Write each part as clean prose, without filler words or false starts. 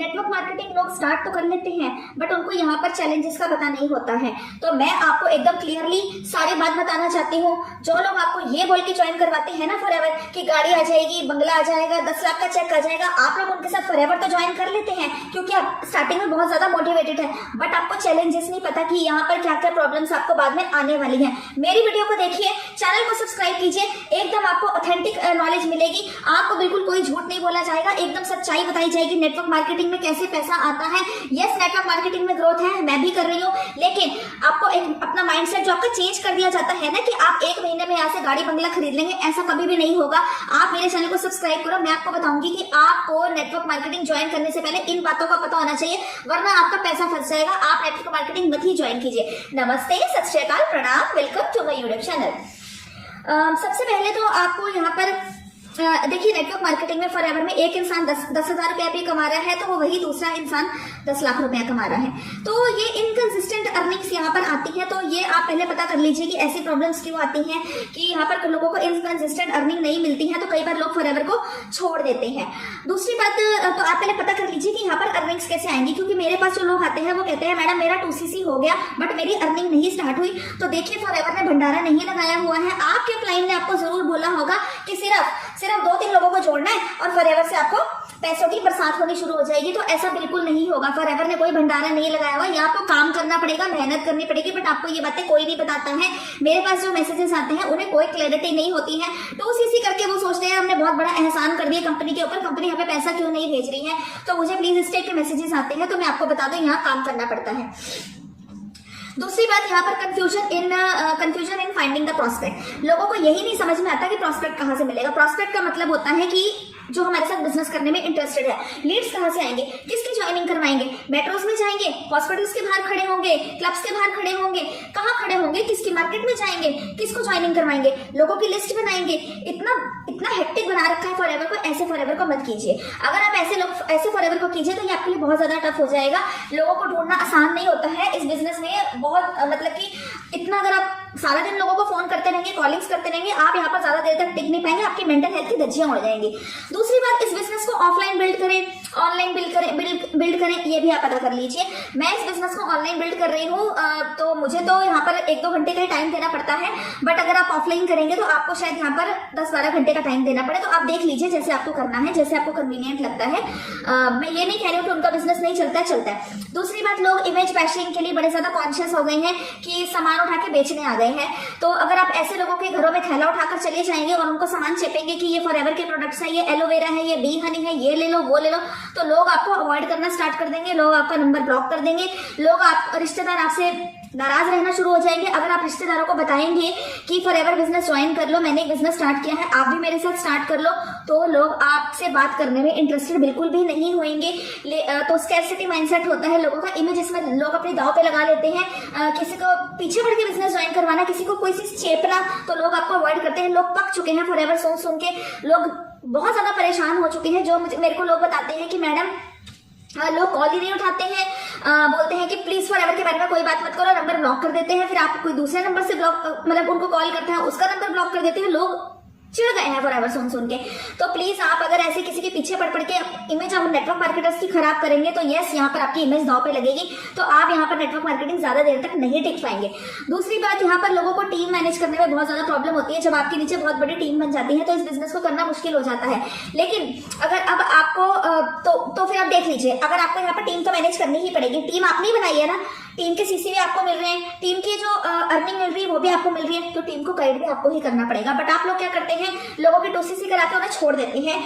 Network marketing लोग start तो कर लेते हैं बट उनको यहाँ पर चैलेंजेस का पता नहीं होता है। तो मैं आपको एकदम क्लियरली सारी बात बताना चाहती हूँ। जो लोग आपको ये बोल के ज्वाइन करवाते हैं ना फॉरएवर कि गाड़ी आ जाएगी, बंगला आ जाएगा, 10 लाख का चेक आ जाएगा, आप लोग उनके साथ फॉरएवर तो ज्वाइन कर लेते हैं क्योंकि आप स्टार्टिंग में बहुत ज्यादा मोटिवेटेड है, बट आपको चैलेंजेस नहीं पता कि यहाँ पर क्या क्या प्रॉब्लम्स आपको बाद में आने वाली है। मेरी वीडियो को देखिए, चैनल को सब्सक्राइब कीजिए, एकदम आपको ऑथेंटिक नॉलेज मिलेगी। आपको बिल्कुल कोई झूठ नहीं बोला जाएगा, एकदम सच्चाई बताई जाएगी नेटवर्क मार्केटिंग में कैसे पैसा आता है। यस, नेटवर्क मार्केटिंग में ग्रोथ है, मैं भी कर रही हूँ, लेकिन आपको एक अपना माइंडसेट जो आपका चेंज कर दिया जाता है ना कि आप 1 महीने में यहाँ से गाड़ी बंगला खरीद लेंगे, ऐसा कभी भी नहीं होगा। आप मेरे चैनल को सब्सक्राइब करो, मैं आपको बताऊंगी कि आपको नेटवर्क मार्केटिंग ज्वाइन करने से पहले इन बातों का पता होना चाहिए, वरना आपका पैसा फंस जाएगा। आप नेटवर्क मार्केटिंग मत ही ज्वाइन कीजिए। नमस्ते, सत श्री अकाल, प्रणाम, welcome to my YouTube channel. सबसे पहले तो आपको यहाँ पर देखिए, नेटवर्क मार्केटिंग में फॉरएवर में एक इंसान 10,000 रुपया भी कमा रहा है तो वो वही दूसरा इंसान 10 लाख रुपया कमा रहा है। तो ये इनकंसिस्टेंट अर्निंग्स यहाँ पर आती है। तो ये आप पहले पता कर लीजिए कि ऐसी प्रॉब्लम्स क्यों आती हैं कि यहाँ पर लोगों को इनकंसिस्टेंट अर्निंग नहीं मिलती है, तो कई बार लोग फॉरएवर को छोड़ देते हैं। दूसरी बात, तो आप पहले पता कर लीजिए कि यहाँ पर अर्निंग्स कैसे आएंगी, क्योंकि मेरे पास जो लोग आते हैं वो कहते हैं मैडम मेरा 2cc हो गया बट मेरी अर्निंग नहीं स्टार्ट हुई। तो देखिए, फॉरएवर ने भंडारा नहीं लगाया हुआ है। आपके क्लाइंट ने आपको जरूर बोला होगा कि सिर्फ 2-3 लोगों को जोड़ना है और फॉरएवर से आपको पैसों की बरसात होनी शुरू हो जाएगी। तो ऐसा बिल्कुल नहीं होगा। फॉरएवर ने कोई भंडारा नहीं लगाया हुआ, यहाँ आपको काम करना पड़ेगा, मेहनत करनी पड़ेगी, बट आपको ये बातें कोई नहीं बताता है। मेरे पास जो मैसेजेस आते हैं उन्हें कोई क्लैरिटी नहीं होती है, 2cc करके वो सोचते हैं हमने बहुत बड़ा एहसान कर दिया कंपनी के ऊपर, कंपनी हमें पैसा क्यों नहीं भेज रही है। तो मुझे प्लीज इस टाइप के मैसेजेस आते हैं तो मैं आपको बता दूं, यहाँ काम करना पड़ता है। दूसरी बात, यहाँ पर confusion in finding the prospect. लोगों को यही नहीं समझ में आता कि प्रॉस्पेक्ट कहाँ से मिलेगा। प्रॉस्पेक्ट का मतलब होता है कि जो हमारे साथ बिजनेस करने में इंटरेस्टेड है। लीड्स कहाँ से आएंगे, किसकी ज्वाइनिंग करवाएंगे, मेट्रोज में जाएंगे, हॉस्पिटल्स के बाहर खड़े होंगे, क्लब्स के बाहर खड़े होंगे, कहाँ खड़े होंगे, किसकी मार्केट में जाएंगे, किसको ज्वाइनिंग करवाएंगे, लोगों की लिस्ट बनाएंगे। इतना हेक्टिक बना रखा है फॉरएवर को। ऐसे फॉरएवर को मत कीजिए। अगर आप ऐसे फॉरएवर को कीजिए तो ये आपके लिए बहुत ज्यादा टफ हो जाएगा। लोगों को ढूंढना आसान नहीं होता है इस बिजनेस में। बहुत मतलब कि इतना अगर आप सारा दिन लोगों को फोन करते रहेंगे, कॉलिंग्स करते रहेंगे, आप यहाँ पर ज्यादा देर तक टिक नहीं पाएंगे, आपकी मेंटल हेल्थ की धज्जियां उड़ जाएंगी। दूसरी बात, इस बिजनेस को ऑफलाइन बिल्ड करें, ऑनलाइन बिल्ड करें, ये भी आप पता कर लीजिए। मैं इस बिजनेस को ऑनलाइन बिल्ड कर रही हूँ, तो मुझे तो यहाँ पर 1-2 घंटे का टाइम देना पड़ता है, बट अगर आप ऑफलाइन करेंगे तो आपको शायद यहाँ पर 10-12 घंटे का टाइम देना पड़े। तो आप देख लीजिए जैसे आपको करना है, जैसे आपको कन्वीनियंट लगता है। मैं ये नहीं कह रही हूँ कि उनका बिजनेस नहीं चलता है, चलता है। दूसरी बात, लोग इमेज बैशिंग के लिए बड़े ज्यादा कॉन्शियस हो गए हैं कि सामान उठा के बेचने आ गए हैं। तो अगर आप ऐसे लोगों के घरों में थैला उठाकर चले जाएंगे और उनको सामान चेपेंगे कि ये फॉरएवर के प्रोडक्ट्स है, ये एलोवेरा है, ये बी हनी है, ये ले लो, वो ले लो, तो लोग आपको अवॉइड करना स्टार्ट कर देंगे, लोग आपका नंबर ब्लॉक कर देंगे, रिश्तेदार आपसे नाराज रहना शुरू हो जाएंगे। अगर आप रिश्तेदारों को बताएंगे कि फॉरएवर बिजनेस ज्वाइन कर लो, मैंने एक बिजनेस स्टार्ट किया है, आप भी मेरे साथ स्टार्ट कर लो, तो लोग आपसे बात करने में इंटरेस्टेड बिल्कुल भी नहीं होंगे। तो स्कैरसिटी माइंडसेट होता है लोगों का। इमेज इसमें लोग अपने दांव पे लगा लेते हैं। किसी को पीछे पड़ के बिजनेस ज्वाइन करवाना, किसी को कोई चीज चेपना, तो लोग आपको अवॉइड करते हैं। लोग पक चुके हैं फॉरएवर सुन के, लोग बहुत ज्यादा परेशान हो चुके हैं। जो मेरे को लोग बताते हैं कि मैडम लोग कॉल ही नहीं उठाते हैं, बोलते हैं कि प्लीज फॉरएवर के बारे में कोई बात मत करो, नंबर ब्लॉक कर देते हैं। फिर आप कोई दूसरे नंबर से मतलब उनको कॉल करते हैं, उसका नंबर ब्लॉक कर देते हैं। लोग चिढ़ गए हैं फॉरएवर सुन के। तो प्लीज आप अगर ऐसे किसी के पीछे पड़ के इमेज आप नेटवर्क मार्केटर्स की खराब करेंगे तो यस, यहाँ पर आपकी इमेज दांव पे लगेगी, तो आप यहाँ पर नेटवर्क मार्केटिंग ज्यादा देर तक नहीं टिक पाएंगे। दूसरी बात, यहाँ पर लोगों को टीम मैनेज करने में बहुत ज्यादा प्रॉब्लम होती है। जब आपके नीचे बहुत बड़ी टीम बन जाती है तो इस बिजनेस को करना मुश्किल हो जाता है। लेकिन अगर अब आपको तो फिर आप देख लीजिए, अगर आपको यहाँ पर टीम तो मैनेज करनी ही पड़ेगी। टीम आपने ही बनाई है ना, टीम के सीसी भी आपको मिल रहे हैं, टीम की जो अर्निंग मिल रही है वो भी आपको मिल रही है, तो टीम को गाइड भी आपको ही करना पड़ेगा। बट आप लोग क्या करते हैं, लोगों की 2cc करा के उन्हें छोड़ देते हैं,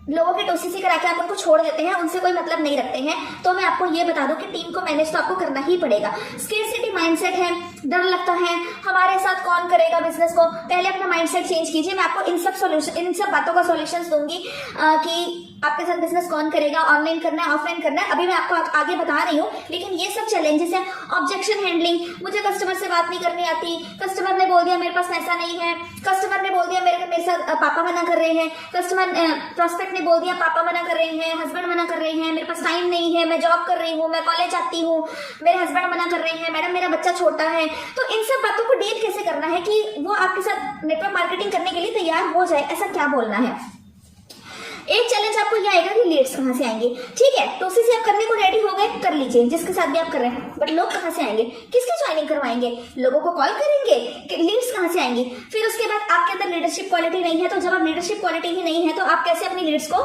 लोगों के 2cc करा के आप उनको छोड़ देते हैं, उनसे कोई मतलब नहीं रखते हैं। तो मैं आपको ये बता दूं कि टीम को मैनेज तो आपको करना ही पड़ेगा। स्केर्सिटी माइंडसेट है, डर लगता है हमारे साथ कौन करेगा बिजनेस को, पहले अपना माइंडसेट चेंज कीजिए। मैं आपको इन सब बातों का सॉल्यूशंस दूंगी कि आपके साथ बिजनेस कौन करेगा, ऑनलाइन करना है, ऑफलाइन करना है, अभी मैं आपको आगे बता रही हूँ। लेकिन ये सब चैलेंजेस हैं। ऑब्जेक्शन हैंडलिंग, मुझे कस्टमर से बात नहीं करनी आती, कस्टमर ने बोल दिया मेरे पास पैसा नहीं है, कस्टमर ने बोल दिया मेरे साथ पापा मना कर रहे हैं, प्रॉस्पेक्ट ने बोल दिया पापा मना कर रहे हैं, हस्बैंड मना कर रहे हैं, मेरे पास टाइम नहीं है, मैं जॉब कर रही हूँ, मैं कॉलेज जाती हूँ, मेरे हस्बैंड मना कर रहे हैं, मैडम मेरा बच्चा छोटा है। तो इन सब बातों को डील कैसे करना है कि वो आपके साथ नेटवर्क मार्केटिंग करने के लिए तैयार हो जाए, ऐसा क्या बोलना है। एक चैलेंज आपको ये आएगा कि लीड्स कहाँ से आएंगे। ठीक है, तो उसी से आप करने को रेडी हो गए, कर लीजिए जिसके साथ भी आप कर रहे हैं, बट लोग कहाँ से आएंगे, किसकी ज्वाइनिंग करवाएंगे, लोगों को कॉल करेंगे, लीड्स कहाँ से आएंगी। फिर उसके बाद आपके अंदर लीडरशिप क्वालिटी नहीं है, तो जब आप लीडरशिप क्वालिटी ही नहीं है तो आप कैसे अपनी लीड्स को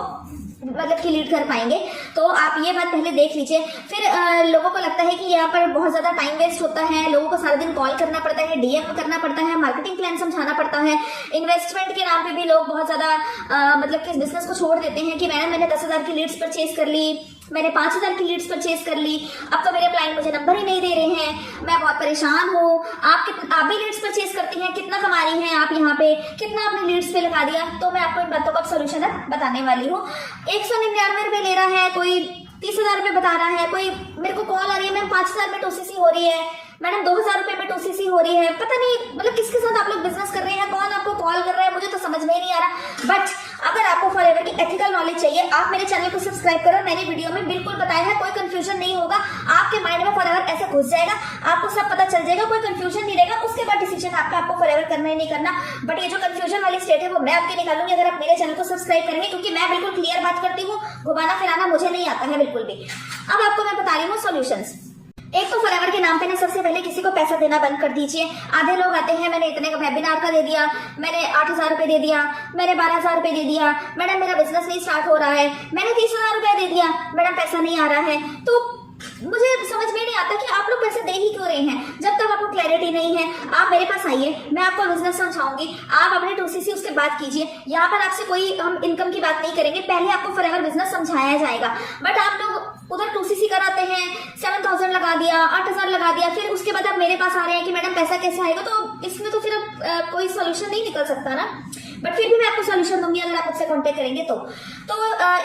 मतलब कि लीड कर पाएंगे। तो आप ये बात पहले देख लीजिए। फिर लोगों को लगता है कि यहाँ पर बहुत ज्यादा टाइम वेस्ट होता है, लोगों को सारा दिन कॉल करना पड़ता है, डीएम करना पड़ता है, मार्केटिंग प्लान समझाना पड़ता है, इन्वेस्टमेंट के नाम पे भी लोग बहुत ज्यादा मतलब कि इस बिजनेस को छोड़ देते हैं कि मैंने 10,000 की लीड्स परचेज कर ली, मैंने 5,000 की लीड्स परचेज कर ली, अब तो मेरे क्लाइंट मुझे नंबर ही नहीं दे रहे हैं, मैं बहुत परेशान हूँ। आप भी लीड्स परचेज करती हैं, कितना कमा रही हैं आप यहाँ पे, कितना आपने लीड्स पे लगा दिया। तो मैं आपको इन बातों का सोल्यूशन बताने वाली हूँ। 199 रुपए ले रहा है, कोई 30,000 रुपए बता रहा है, कोई मेरे को कॉल आ रही है मैम 5,000 में टोसीसी हो रही है, मैडम 2,000 रुपए में टोसीसी हो रही है। पता नहीं मतलब किसके साथ आप लोग बिजनेस कर रहे हैं, कौन आपको कॉल कर रहा है, मुझे तो समझ में ही नहीं आ रहा। बट अगर आपको फॉरएवर की एथिकल नॉलेज चाहिए, आप मेरे चैनल को सब्सक्राइब करो, मैंने वीडियो में बिल्कुल बताया है, कोई कंफ्यूजन नहीं होगा। आपके माइंड में फॉरएवर ऐसे घुस जाएगा, आपको सब पता चल जाएगा, कोई कंफ्यूजन नहीं रहेगा। उसके बाद डिसीजन आपको फॉरएवर करना ही नहीं करना। बट ये जो कंफ्यूजन वाली स्टेट है वो मैं आपके निकालूंगी अगर आप मेरे चैनल को सब्सक्राइब करेंगे, क्योंकि मैं बिल्कुल क्लियर बात करती हूँ, घुमाना फिराना मुझे नहीं आता है बिल्कुल भी। अब आपको मैं बता रही हूँ सॉल्यूशंस। एक तो फॉरएवर के नाम पे ना सबसे पहले किसी को पैसा देना बंद कर दीजिए। आधे लोग आते हैं, मैंने इतने का वेबिनार का दे दिया, मैंने 8,000 रुपए दे दिया, मैंने 12,000 रुपए दे दिया, मैडम मेरा बिजनेस नहीं स्टार्ट हो रहा है, मैंने 30,000 रुपए दे दिया, मैडम पैसा नहीं आ रहा है। तो मुझे समझ में नहीं आता कि आप लोग पैसे दे ही क्यों रहे हैं। जब तक आपको क्लैरिटी नहीं है, आप मेरे पास आइए, मैं आपको बिजनेस समझाऊंगी, आप अपने टोसीसी उसके बाद कीजिए। यहाँ पर आपसे कोई हम इनकम की बात नहीं करेंगे, पहले आपको फॉरएवर बिजनेस समझाया जाएगा। बट आप लोग उधर टोसीसी कराते हैं, 7,000 लगा दिया, 8,000 लगा दिया, फिर उसके बाद आप मेरे पास आ रहे हैं कि मैडम पैसा कैसे आएगा। तो इसमें तो फिर कोई सोल्यूशन नहीं निकल सकता ना। बट फिर भी मैं आपको सोल्यूशन दूंगी अगर आप मुझसे कांटेक्ट करेंगे तो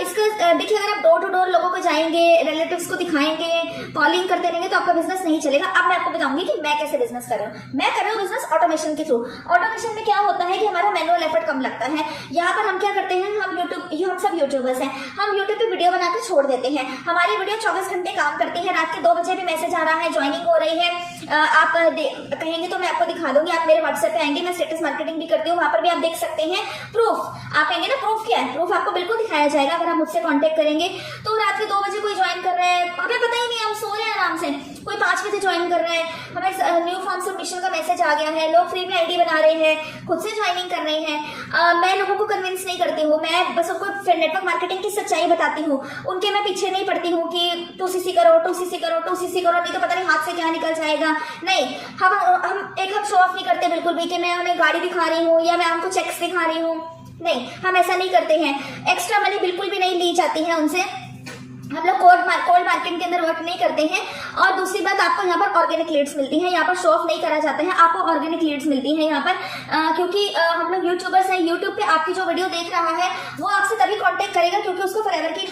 इसका देखिए, अगर आप डोर टू डोर लोगों को जाएंगे, रिलेटिव्स को दिखाएंगे, कॉलिंग करते रहेंगे तो आपका बिजनेस नहीं चलेगा। अब मैं आपको बताऊंगी कि मैं कैसे बिजनेस कर रही हूँ। मैं कर रही हूँ बिजनेस ऑटोमेशन के थ्रू। ऑटोमेशन में क्या होता है कि हमारा मैनुअल एफर्ट कम लगता है। यहाँ पर हम क्या करते हैं, हम सब यूट्यूबर्स हैं, हम यूट्यूब पे वीडियो बनाकर छोड़ देते हैं। हमारी वीडियो 24 घंटे काम करती है, रात के 2 बजे भी मैसेज आ रहा है, ज्वाइनिंग हो रही है। आप कहेंगे तो मैं आपको दिखा दूंगी, आप मेरे व्हाट्सएप पे आएंगे, मैं स्टेटस मार्केटिंग भी करती हूँ, वहां पर भी आप देख सकते हैं प्रूफ। आप कहेंगे ना प्रूफ क्या है, प्रूफ आपको बिल्कुल दिखाया जाएगा अगर आप मुझसे कांटेक्ट करेंगे। तो रात के 2 बजे कोई ज्वाइन कर रहा है, हमें पता ही नहीं, हम सो रहे हैं आराम से, कोई 5 बजे ज्वाइन कर रहा है, हमें न्यू फॉर्म सबमिशन का मैसेज आ गया है, लोग फ्री में आईडी बना रहे हैं, खुद से ज्वाइनिंग कर रहे हैं। मैं लोगों को कन्विंस नहीं करती हूँ, मैं बस उनको नेटवर्क मार्केटिंग की सच्चाई बताती हूँ, उनके मैं पीछे नहीं पड़ती हूँ कि टोसीसी करो, टोसीसी करो, टोसीसी करो, नहीं तो पता नहीं हाथ से क्या निकल जाएगा। नहीं, हम शो ऑफ नहीं करते बिल्कुल भी कि मैं उन्हें गाड़ी दिखा रही हूँ या मैं उनको चेक्स दिखा रही हूँ। नहीं, हम ऐसा नहीं करते हैं। एक्स्ट्रा मनी बिल्कुल भी नहीं ली जाती है उनसे। हम लोग कोल्ड मार्केट के अंदर वर्क नहीं करते हैं। और दूसरी बात, आपको यहाँ पर ऑर्गेनिक लीड्स मिलती हैं, यहाँ पर शो ऑफ नहीं करा जाता है, आपको ऑर्गेनिक लीड्स मिलती हैं यहाँ पर। क्योंकि हम लोग यूट्यूबर्स हैं, यूट्यूब पे आपकी जो वीडियो देख रहा है वो आपसे तभी कांटेक्ट करेगा क्योंकि उसको फॉरएवर की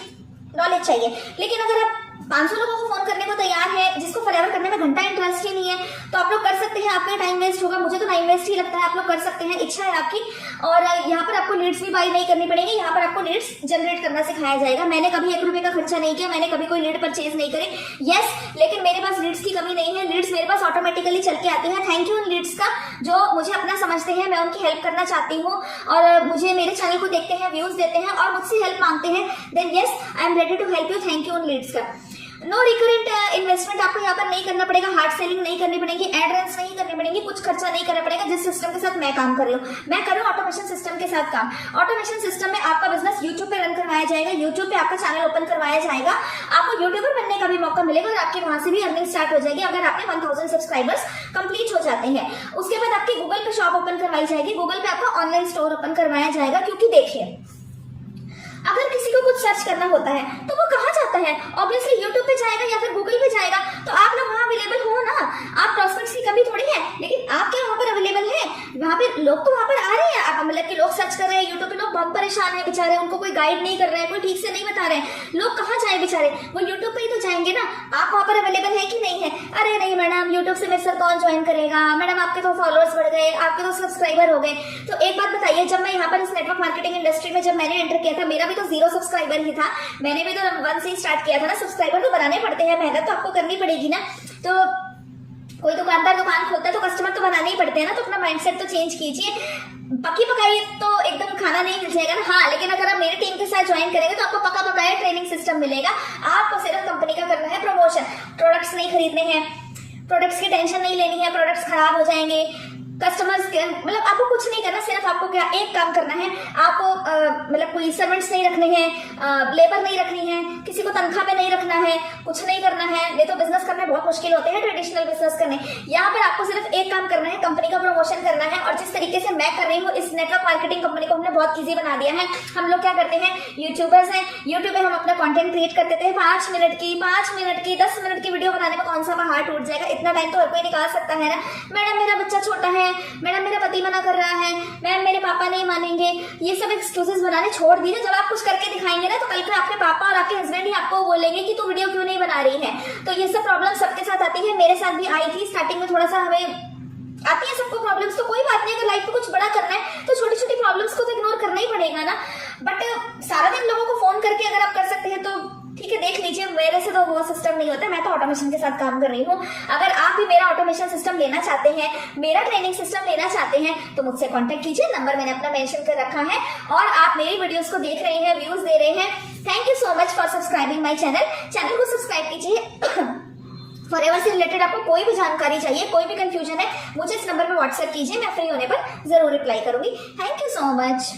नॉलेज चाहिए। लेकिन अगर आप 500 लोगों को फोन करने को तैयार है, जिसको फॉरएवर करने में घंटा इंटरेस्ट ही नहीं है, तो आप लोग कर सकते हैं, आपका टाइम वेस्ट होगा, मुझे तो टाइम वेस्ट ही लगता है। आप लोग कर सकते हैं, इच्छा है आपकी। और यहाँ पर आपको लीड्स भी बाई नहीं करनी पड़ेगी, यहाँ पर आपको लीड्स जनरेट करना सिखाया जाएगा। मैंने कभी 1 रुपए का खर्चा नहीं किया, मैंने कभी कोई लीड परचेज नहीं करी। यस, लेकिन मेरे पास लीड्स की कमी नहीं है, लीड्स मेरे पास ऑटोमेटिकली चल के आती है। थैंक यू उन लीड्स का जो मुझे अपना समझते हैं, मैं उनकी हेल्प करना चाहती हूँ और मुझे मेरे चैनल को देखते हैं, व्यूज देते हैं और मुझसे हेल्प मांगते हैं। Then yes, I am ready to help you. Thank you उन लीड्स का। नो रिकरेंट इन्वेस्टमेंट आपको यहाँ पर नहीं करना पड़ेगा, हार्ड सेलिंग नहीं करनी पड़ेगी, एड रन्स नहीं करनी पड़ेगी, कुछ खर्चा नहीं करना पड़ेगा। जिस सिस्टम के साथ मैं काम कर रही हूँ, मैं कर रही हूँ ऑटोमेशन सिस्टम के साथ काम। ऑटोमेशन सिस्टम में आपका बिजनेस यूट्यूब पे रन करवाया जाएगा, यूट्यूब पे आपका चैनल ओपन करवाया जाएगा, आपको यूट्यूबर बनने का भी मौका मिलेगा और आपके वहां से भी अर्निंग स्टार्ट हो जाएगी अगर आपके 1000 सब्सक्राइबर्स कंप्लीट हो जाते हैं। उसके बाद आपकी गूगल पे शॉप ओपन करवाई जाएगी, गूगल पे आपका ऑनलाइन स्टोर ओपन करवाया जाएगा। क्योंकि देखिए, अगर किसी को कुछ सर्च करना होता है तो वो कहाँ जाता है, ऑब्वियसली यूट्यूब पे जाएगा या फिर गूगल पे जाएगा। तो आप लोग वहाँ अवेलेबल हो ना, आप प्रॉस्पेक्ट्स की कमी थोड़ी है, लेकिन आप क्या वहाँ पर अवेलेबल है? वहाँ पे लोग तो वहाँ पर आ रहे हैं, आप मतलब कि लोग सर्च कर रहे हैं यूट्यूब पे, लोग बहुत परेशान है बेचारे, उनको कोई गाइड नहीं कर रहा है, कोई ठीक से नहीं बता रहे हैं। लोग कहाँ जाए बेचारे, वो यूट्यूब पे ही तो जाएंगे ना। आप वहाँ पर अवेलेबल है कि नहीं है? अरे नहीं मैडम, यूट्यूब से मेरे साथ कौन ज्वाइन करेगा, मैडम आपके तो फॉलोअर्स बढ़ गए, आपके तो सब्सक्राइबर हो गए। तो एक बात बताइए, जब मैं यहाँ पर इस नेटवर्क मार्केटिंग इंडस्ट्री में जब मैंने एंटर किया था, मेरा भी तो 0 सब्सक्राइबर ही था, मैंने भी तो 1 से ही स्टार्ट किया था ना। सब्सक्राइबर तो बनाने पड़ते हैं, मेहनत तो आपको करनी पड़ेगी ना। तो कोई दुकानदार दुकान खोलता है तो कस्टमर तो बनाने ही पड़ते हैं ना, तो अपना माइंडसेट तो चेंज कीजिए। पकी पकाई तो एकदम खाना नहीं मिल जाएगा ना। हाँ, लेकिन अगर आप मेरी टीम के साथ ज्वाइन करेंगे तो आपको पका पकाया ट्रेनिंग सिस्टम मिलेगा। आपको सिर्फ कंपनी का करना है प्रमोशन, प्रोडक्ट्स नहीं खरीदने हैं, प्रोडक्ट्स की टेंशन नहीं लेनी है, प्रोडक्ट्स खराब हो जाएंगे, कस्टमर्स के मतलब आपको कुछ नहीं करना, सिर्फ आपको क्या एक काम करना है, आपको मतलब कोई सर्वेंट्स नहीं रखने हैं, लेबर नहीं रखनी है, किसी को तनख्वाह पे नहीं रखना है, कुछ नहीं करना है। ये तो बिजनेस करने बहुत मुश्किल होते हैं ट्रेडिशनल बिजनेस करने। यहाँ पर आपको सिर्फ एक काम करना है, कंपनी का प्रमोशन करना है। और जिस तरीके से मैं कर रही हूँ, इस नेटवर्क मार्केटिंग कंपनी को हमने बहुत ईजी बना दिया है। हम लोग क्या करते हैं, यूट्यूबर्स हैं, यूट्यूब पे हम अपना कंटेंट क्रिएट करते थे, 5 मिनट की 10 मिनट की वीडियो बनाने में कौन सा हार्ट टूट जाएगा, इतना टाइम तो हर कोई निकाल सकता है ना। मैडम मेरा बच्चा छोटा है, मैडम मेरा पति मना कर रहा है, मैम मेरे पापा नहीं मानेंगे, ये सब एक्सक्यूजेस बनाने छोड़ दीजिए। जब आप कुछ करके दिखाएंगे ना तो कल को आपके पापा और आपके हस्बैंड ही आपको बोलेंगे कि तू वीडियो क्यों नहीं बना रही है। तो ये सब प्रॉब्लम सबके साथ आती है, मेरे साथ भी आई थी स्टार्टिंग में, थोड़ा सा हमें आती है सबको प्रॉब्लम्स। तो कोई बात नहीं, अगर लाइफ में कुछ बड़ा करना है तो छोटी छोटी प्रॉब्लम्स को तो इग्नोर करना ही पड़ेगा ना। बट सारा दिन लोगों को फोन करके अगर आप कर सकते हैं तो ठीक है, देख लीजिए। मेरे से तो वो सिस्टम नहीं होता, मैं तो ऑटोमेशन के साथ काम कर रही हूँ। अगर आप भी मेरा ऑटोमेशन सिस्टम लेना चाहते हैं, मेरा ट्रेनिंग सिस्टम लेना चाहते हैं तो मुझसे कांटेक्ट कीजिए, नंबर मैंने अपना मेंशन कर रखा है। और आप मेरी वीडियोस को देख रहे हैं, व्यूज दे रहे हैं, thank you so much for subscribing my channel को सब्सक्राइब कीजिए। फॉरएवर से रिलेटेड आपको कोई भी जानकारी चाहिए, कोई भी कंफ्यूजन है, मुझे इस नंबर पर व्हाट्सएप कीजिए, मैं फ्री होने पर जरूर रिप्लाई करूंगी। Thank you so much.